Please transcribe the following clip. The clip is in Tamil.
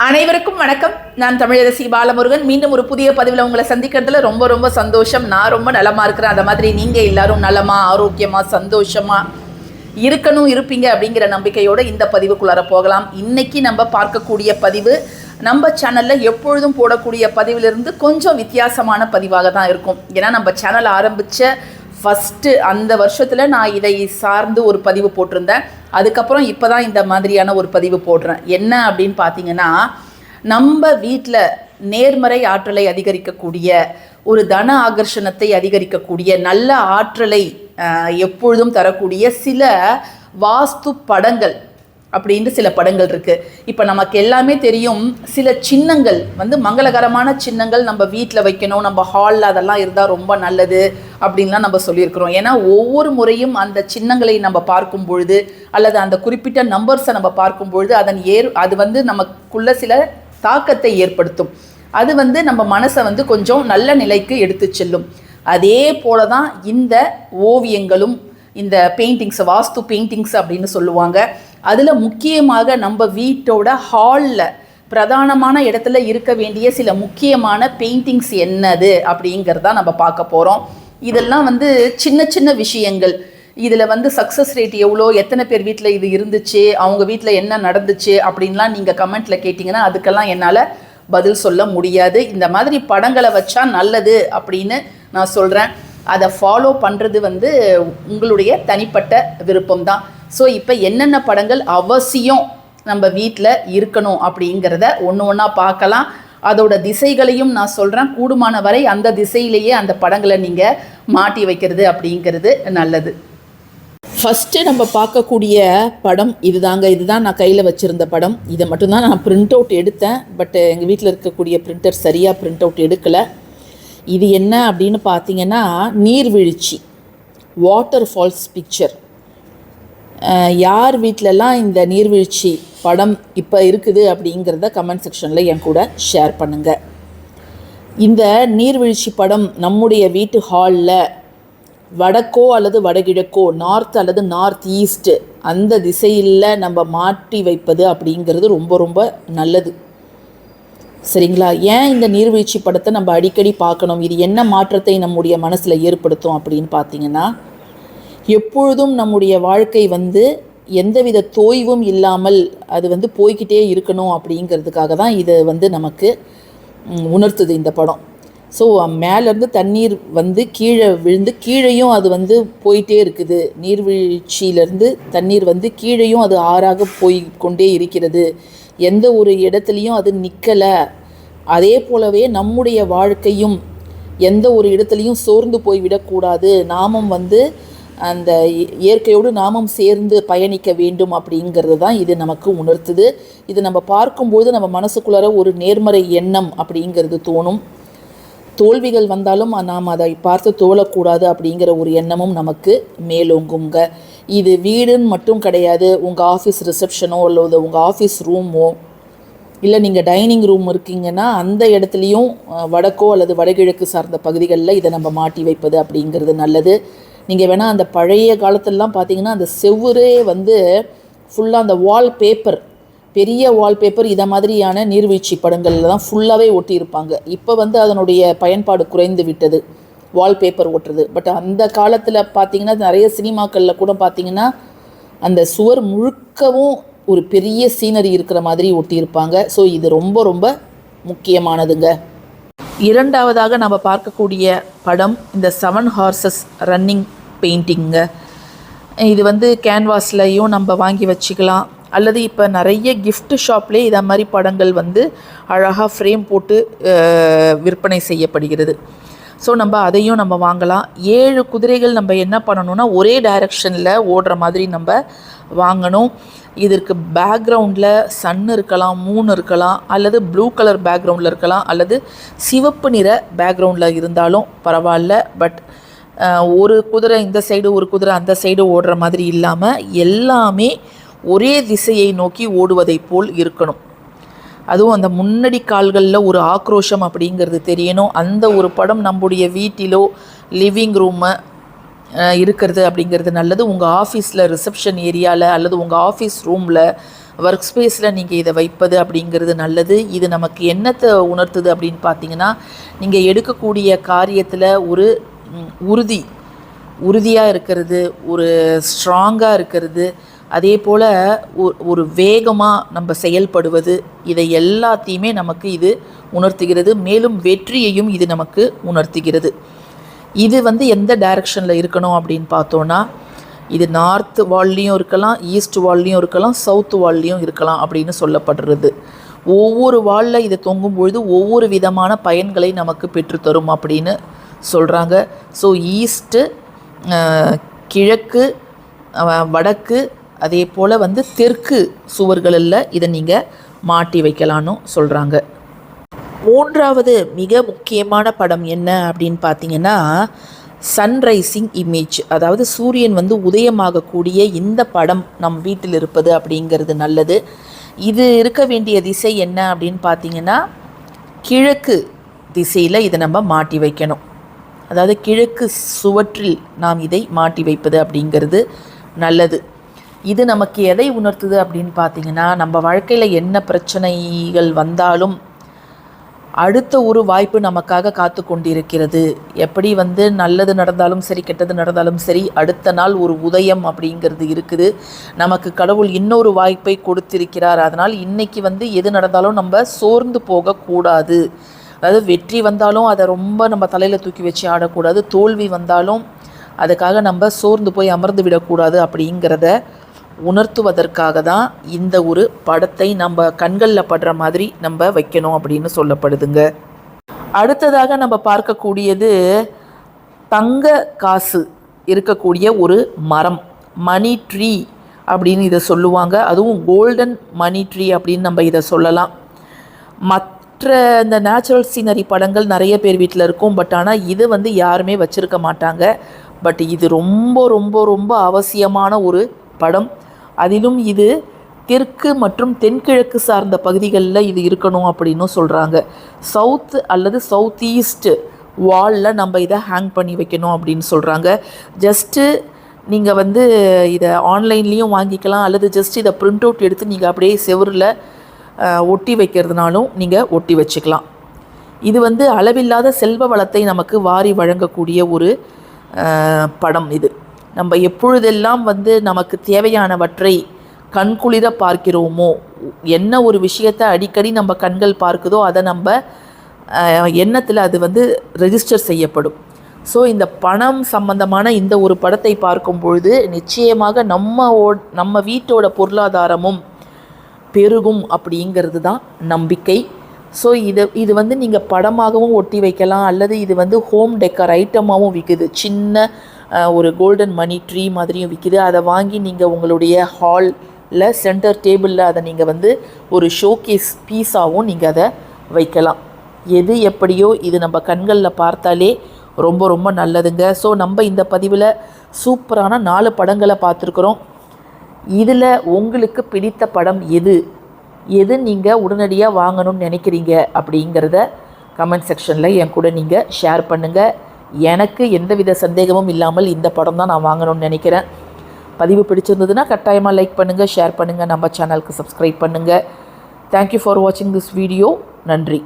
அனைவருக்கும் வணக்கம். நான் தமிழரசி பாலமுருகன். மீண்டும் ஒரு புதிய பதிவில் உங்களை சந்திக்கிறதுல ரொம்ப ரொம்ப சந்தோஷம். நான் ரொம்ப நலமா இருக்கிறேன். அந்த மாதிரி நீங்கள் எல்லாரும் நலமா, ஆரோக்கியமா, சந்தோஷமா இருப்பீங்க அப்படிங்கிற நம்பிக்கையோட இந்த பதிவுக்குள்ளார போகலாம். இன்னைக்கு நம்ம பார்க்கக்கூடிய பதிவு நம்ம சேனலில் எப்பொழுதும் போடக்கூடிய பதிவிலிருந்து கொஞ்சம் வித்தியாசமான பதிவாக தான் இருக்கும். ஏன்னா நம்ம சேனல் ஆரம்பித்த ஃபஸ்ட்டு அந்த வருஷத்தில் நான் இதை சார்ந்து ஒரு பதிவு போட்டிருந்தேன். அதுக்கப்புறம் இப்போ தான் இந்த மாதிரியான ஒரு பதிவு போடுறேன். என்ன அப்படின்னு பார்த்தீங்கன்னா, நம்ம வீட்டில் நேர்மறை ஆற்றலை அதிகரிக்கக்கூடிய, ஒரு தன ஆகர்ஷணத்தை அதிகரிக்கக்கூடிய, நல்ல ஆற்றலை எப்பொழுதும் தரக்கூடிய சில வாஸ்து படங்கள் அப்படின்ட்டு சில படங்கள் இருக்குது. இப்போ நமக்கு எல்லாமே தெரியும், சில சின்னங்கள் மங்களகரமான சின்னங்கள் நம்ம வீட்டில் வைக்கணும், நம்ம ஹாலில் அதெல்லாம் இருந்தால் ரொம்ப நல்லது அப்படின்லாம் நம்ம சொல்லியிருக்கிறோம். ஏன்னா ஒவ்வொரு முறையும் அந்த சின்னங்களை நம்ம பார்க்கும் பொழுது அல்லது அந்த குறிப்பிட்ட நம்பர்ஸை நம்ம பார்க்கும் பொழுது அது நமக்குள்ள சில தாக்கத்தை ஏற்படுத்தும். அது நம்ம மனசை கொஞ்சம் நல்ல நிலைக்கு எடுத்து செல்லும். அதே போல தான் இந்த ஓவியங்களும், இந்த பெயிண்டிங்ஸ், வாஸ்து பெயிண்டிங்ஸ் அப்படின்னு சொல்லுவாங்க. அதில் முக்கியமாக நம்ம வீட்டோட ஹாலில் பிரதானமான இடத்துல இருக்க வேண்டிய சில முக்கியமான பெயிண்டிங்ஸ் என்னது அப்படிங்கிறதா நம்ம பார்க்க போகிறோம். இதெல்லாம் சின்ன சின்ன விஷயங்கள். இதில் சக்ஸஸ் ரேட் எவ்வளோ, எத்தனை பேர் வீட்டில் இது இருந்துச்சு, அவங்க வீட்டில் என்ன நடந்துச்சு அப்படின்லாம் நீங்கள் கமெண்ட்டில் கேட்டிங்கன்னா அதுக்கெல்லாம் என்னால் பதில் சொல்ல முடியாது. இந்த மாதிரி படங்களை வச்சா நல்லது அப்படின்னு நான் சொல்கிறேன். அதை ஃபாலோ பண்ணுறது உங்களுடைய தனிப்பட்ட விருப்பம்தான். ஸோ இப்போ என்னென்ன படங்கள் அவசியம் நம்ம வீட்டில் இருக்கணும் அப்படிங்கிறத ஒன்று ஒன்றா பார்க்கலாம். அதோட திசைகளையும் நான் சொல்கிறேன். கூடுமான வரை அந்த திசையிலேயே அந்த படங்களை நீங்கள் மாட்டி வைக்கிறது அப்படிங்கிறது நல்லது. ஃபஸ்ட்டு நம்ம பார்க்கக்கூடிய படம் இதுதான் நான் கையில் வச்சுருந்த படம். இதை மட்டும்தான் நான் பிரிண்ட் அவுட் எடுத்தேன். பட் எங்கள் வீட்டில் இருக்கக்கூடிய பிரிண்டர் சரியாக பிரிண்ட் அவுட் எடுக்கலை. இது என்ன அப்படின்னு பார்த்தீங்கன்னா, நீர்வீழ்ச்சி, வாட்டர் ஃபால்ஸ் பிக்சர். யார் வீட்டிலலாம் இந்த நீர்வீழ்ச்சி படம் இப்போ இருக்குது அப்படிங்கிறத கமெண்ட் செக்ஷனில் என் கூட ஷேர் பண்ணுங்கள். இந்த நீர்வீழ்ச்சி படம் நம்முடைய வீட்டு ஹாலில் வடக்கோ அல்லது வடகிழக்கோ, நார்த் அல்லது நார்த் ஈஸ்ட்டு, அந்த திசையில் நம்ம மாட்டி வைப்பது அப்படிங்கிறது ரொம்ப ரொம்ப நல்லது. சரிங்களா? ஏன் இந்த நீர்வீழ்ச்சி படத்தை நம்ம அடிக்கடி பார்க்கணும், இது என்ன மாற்றத்தை நம்முடைய மனசில் ஏற்படுத்தும் அப்படின்னு பார்த்தீங்கன்னா, எப்பொழுதும் நம்முடைய வாழ்க்கை எந்தவித தோய்வும் இல்லாமல் அது போய்கிட்டே இருக்கணும் அப்படிங்கிறதுக்காக தான் இது நமக்கு உணர்த்துது இந்த படம். ஸோ மேலேருந்து தண்ணீர் கீழே விழுந்து கீழேயும் அது போயிட்டே இருக்குது. நீர்வீழ்ச்சியிலேருந்து தண்ணீர் கீழேயும் அது ஆறாக போய் கொண்டே இருக்கிறது. எந்த ஒரு இடத்துலையும் அது நிற்கலை. அதே போலவே நம்முடைய வாழ்க்கையும் எந்த ஒரு இடத்துலையும் சோர்ந்து போய்விடக்கூடாது. நாமும் அந்த இயற்கையோடு நாமும் சேர்ந்து பயணிக்க வேண்டும் அப்படிங்கிறது தான் இது நமக்கு உணர்த்துது. இது நம்ம பார்க்கும்போது நம்ம மனசுக்குள்ளார ஒரு நேர்மறை எண்ணம் அப்படிங்கிறது தோணும். தோல்விகள் வந்தாலும் நாம் அதை பார்த்து தோழக்கூடாது அப்படிங்கிற ஒரு எண்ணமும் நமக்கு மேலோங்குங்க. இது வீடுன்னு மட்டும் கிடையாது. உங்கள் ஆஃபீஸ் ரிசப்ஷனோ அல்லது உங்கள் ஆஃபீஸ் ரூமோ, இல்லை நீங்கள் டைனிங் ரூம் இருக்கீங்கன்னா அந்த இடத்துலையும் வடக்கோ அல்லது வடகிழக்கு சார்ந்த பகுதிகளில் இதை நம்ம மாட்டி வைப்பது அப்படிங்கிறது நல்லது. நீங்கள் வேணால் அந்த பழைய காலத்திலலாம் பார்த்தீங்கன்னா அந்த செவ்வரே ஃபுல்லாக அந்த வால்பேப்பர், பெரிய வால்பேப்பர் இதை மாதிரியான நீர்வீழ்ச்சி படங்களில் தான் ஃபுல்லாகவே ஒட்டியிருப்பாங்க. இப்போ அதனுடைய பயன்பாடு குறைந்து விட்டது வால்பேப்பர் ஒட்டுறது. பட் அந்த காலத்தில் பார்த்திங்கன்னா நிறைய சினிமாக்களில் கூட பார்த்திங்கன்னா அந்த சுவர் முழுக்கவும் ஒரு பெரிய சீனரி இருக்கிற மாதிரி ஒட்டியிருப்பாங்க. ஸோ இது ரொம்ப ரொம்ப முக்கியமானதுங்க. இரண்டாவதாக நம்ம பார்க்கக்கூடிய படம் இந்த 7 ஹார்சஸ் ரன்னிங் பெயிண்டிங்க. இது கேன்வாஸ்லையும் நம்ம வாங்கி வச்சுக்கலாம். அல்லது இப்போ நிறைய கிஃப்ட் ஷாப்லேயே இதை மாதிரி படங்கள் அழகாக ஃப்ரேம் போட்டு விற்பனை செய்யப்படுகிறது. ஸோ நம்ம அதையும் நம்ம வாங்கலாம். 7 குதிரைகள் நம்ம என்ன பண்ணணும்னா ஒரே டைரக்ஷனில் ஓடுற மாதிரி நம்ம வாங்கணும். இதற்கு பேக்ரவுண்டில் சன் இருக்கலாம், மூன் இருக்கலாம், அல்லது ப்ளூ கலர் பேக்ரவுண்டில் இருக்கலாம், அல்லது சிவப்பு நிற பேக்ரவுண்டில் இருந்தாலும் பரவாயில்ல. பட் ஒரு குதிரை இந்த சைடு, ஒரு குதிரை அந்த சைடு ஓடுற மாதிரி இல்லாமல் எல்லாமே ஒரே திசையை நோக்கி ஓடுவதை போல் இருக்கணும். அதுவும் அந்த முன்னாடி கால்களில் ஒரு ஆக்ரோஷம் அப்படிங்கிறது தெரியணும். அந்த ஒரு படம் நம்முடைய வீட்டிலோ லிவிங் ரூமை இருக்கிறது அப்படிங்கிறது நல்லது. உங்கள் ஆஃபீஸில் ரிசப்ஷன் ஏரியாவில் அல்லது உங்கள் ஆஃபீஸ் ரூமில் ஒர்க் ஸ்பேஸில் நீங்கள் இதை வைப்பது அப்படிங்கிறது நல்லது. இது நமக்கு என்னத்தை உணர்த்துது அப்படின்னு பார்த்தீங்கன்னா, நீங்கள் எடுக்கக்கூடிய காரியத்தில் ஒரு உறுதியாக இருக்கிறது, ஒரு ஸ்ட்ராங்காக இருக்கிறது, அதே போல் ஒரு வேகமாக நம்ம செயல்படுவது, இதை எல்லாத்தையுமே நமக்கு இது உணர்த்துகிறது. மேலும் வெற்றியையும் இது நமக்கு உணர்த்துகிறது. இது எந்த டைரக்ஷனில் இருக்கணும் அப்படின்னு பார்த்தோன்னா, இது நார்த் வால்லையும் இருக்கலாம், ஈஸ்ட் வால்லையும் இருக்கலாம், சவுத் வால்லையும் இருக்கலாம் அப்படின்னு சொல்லப்படுறது. ஒவ்வொரு வாலில் இது தொங்கும் பொழுது ஒவ்வொரு விதமான பயன்களை நமக்கு பெற்றுத்தரும் அப்படின்னு சொல்கிறாங்க. ஸோ ஈஸ்ட்டு, கிழக்கு, வடக்கு, அதே போல் தெற்கு சுவர்களில் இதை நீங்கள் மாட்டி வைக்கலான்னு சொல்கிறாங்க. மூன்றாவது மிக முக்கியமான படம் என்ன அப்படின்னு பார்த்தீங்கன்னா, சன்ரைசிங் இமேஜ். அதாவது சூரியன் உதயமாகக்கூடிய இந்த படம் நம் வீட்டில் இருப்பது அப்படிங்கிறது நல்லது. இது இருக்க வேண்டிய திசை என்ன அப்படின்னு பார்த்தீங்கன்னா, கிழக்கு திசையில் இதை நம்ம மாட்டி வைக்கணும். அதாவது கிழக்கு சுவற்றில் நாம் இதை மாட்டி வைப்பது அப்படிங்கிறது நல்லது. இது நமக்கு எதை உணர்த்துது அப்படின்னு பார்த்தீங்கன்னா, நம்ம வாழ்க்கையில் என்ன பிரச்சனைகள் வந்தாலும் அடுத்த ஒரு வாய்ப்பு நமக்காக காத்து கொண்டிருக்கிறது. எப்படி நல்லது நடந்தாலும் சரி, கெட்டது நடந்தாலும் சரி, அடுத்த நாள் ஒரு உதயம் அப்படிங்கிறது இருக்குது. நமக்கு கடவுள் இன்னொரு வாய்ப்பை கொடுத்திருக்கிறார். அதனால் இன்றைக்கி எது நடந்தாலும் நம்ம சோர்ந்து போகக்கூடாது. அதாவது வெற்றி வந்தாலும் அதை ரொம்ப நம்ம தலையில் தூக்கி வச்சு ஆடக்கூடாது. தோல்வி வந்தாலும் அதுக்காக நம்ம சோர்ந்து போய் அமர்ந்து விடக்கூடாது. அப்படிங்கிறத உணர்த்துவதற்காக தான் இந்த ஒரு படத்தை நம்ம கண்களில் படுற மாதிரி நம்ம வைக்கணும் அப்படின்னு சொல்லப்படுதுங்க. அடுத்ததாக நம்ம பார்க்கக்கூடியது தங்க காசு இருக்கக்கூடிய ஒரு மரம், மணி ட்ரீ அப்படின்னு இதை சொல்லுவாங்க. அதுவும் கோல்டன் மணி ட்ரீ அப்படின்னு நம்ம இதை சொல்லலாம். மற்ற இந்த நேச்சுரல் சீனரி படங்கள் நிறைய பேர் வீட்டில் இருக்கும். பட் ஆனால் இது யாருமே வச்சுருக்க மாட்டாங்க. பட் இது ரொம்ப ரொம்ப ரொம்ப அவசியமான ஒரு படம். அதிலும் இது தெற்கு மற்றும் தென்கிழக்கு சார்ந்த பகுதிகளில் இது இருக்கணும் அப்படின்னு சொல்கிறாங்க. சவுத் அல்லது சவுத் ஈஸ்ட் வாலில் நம்ம இதை ஹேங் பண்ணி வைக்கணும் அப்படின்னு சொல்கிறாங்க. ஜஸ்ட்டு நீங்கள் இதை ஆன்லைன்லேயும் வாங்கிக்கலாம், அல்லது ஜஸ்ட் இதை பிரிண்ட் அவுட் எடுத்து நீங்கள் அப்படியே செவரில் ஒட்டி வைக்கிறதுனாலும் நீங்கள் ஒட்டி வச்சுக்கலாம். இது அளவில்லாத செல்வ வளத்தை நமக்கு வாரி வழங்கக்கூடிய ஒரு படம். இது நம்ம எப்பொழுதெல்லாம் நமக்கு தேவையானவற்றை கண்குளிர பார்க்கிறோமோ, என்ன ஒரு விஷயத்தை அடிக்கடி நம்ம கண்கள் பார்க்குதோ அதை நம்ம எண்ணத்தில் அது ரெஜிஸ்டர் செய்யப்படும். ஸோ இந்த பணம் சம்பந்தமான இந்த ஒரு படத்தை பார்க்கும் பொழுது நிச்சயமாக நம்ம வீட்டோட பொருளாதாரமும் பெருகும் அப்படிங்கிறது தான் நம்பிக்கை. ஸோ இது நீங்கள் படமாகவும் ஒட்டி வைக்கலாம், அல்லது இது ஹோம் டெக்கர் ஐட்டமாகவும் விற்குது. சின்ன ஒரு கோல்டன் மணி ட்ரீ மாதிரியும் விற்கிது. அதை வாங்கி நீங்கள் உங்களுடைய ஹாலில் சென்டர் டேபிளில் அதை நீங்கள் ஒரு ஷோகேஸ் பீஸாகவும் நீங்கள் அதை வைக்கலாம். எது எப்படியோ இது நம்ம கண்களில் பார்த்தாலே ரொம்ப ரொம்ப நல்லதுங்க. ஸோ நம்ம இந்த பதிவில் சூப்பரான 4 படங்களை பார்த்துருக்குறோம். இதில் உங்களுக்கு பிடித்த படம் எது நீங்கள் உடனடியாக வாங்கணும்னு நினைக்கிறீங்க அப்படிங்கிறத கமெண்ட் செக்ஷனில் என் கூட நீங்கள் ஷேர் பண்ணுங்கள். எனக்கு எந்தவித சந்தேகமும் இல்லாமல் இந்த படம் தான் நான் வாங்கணும்னு நினைக்கிறேன். பதிவு பிடிச்சிருந்ததுன்னா கட்டாயமாக லைக் பண்ணுங்கள், ஷேர் பண்ணுங்கள், நம்ம சேனலுக்கு சப்ஸ்கிரைப் பண்ணுங்கள். தேங்க்யூ ஃபார் வாட்சிங் திஸ் வீடியோ. நன்றி.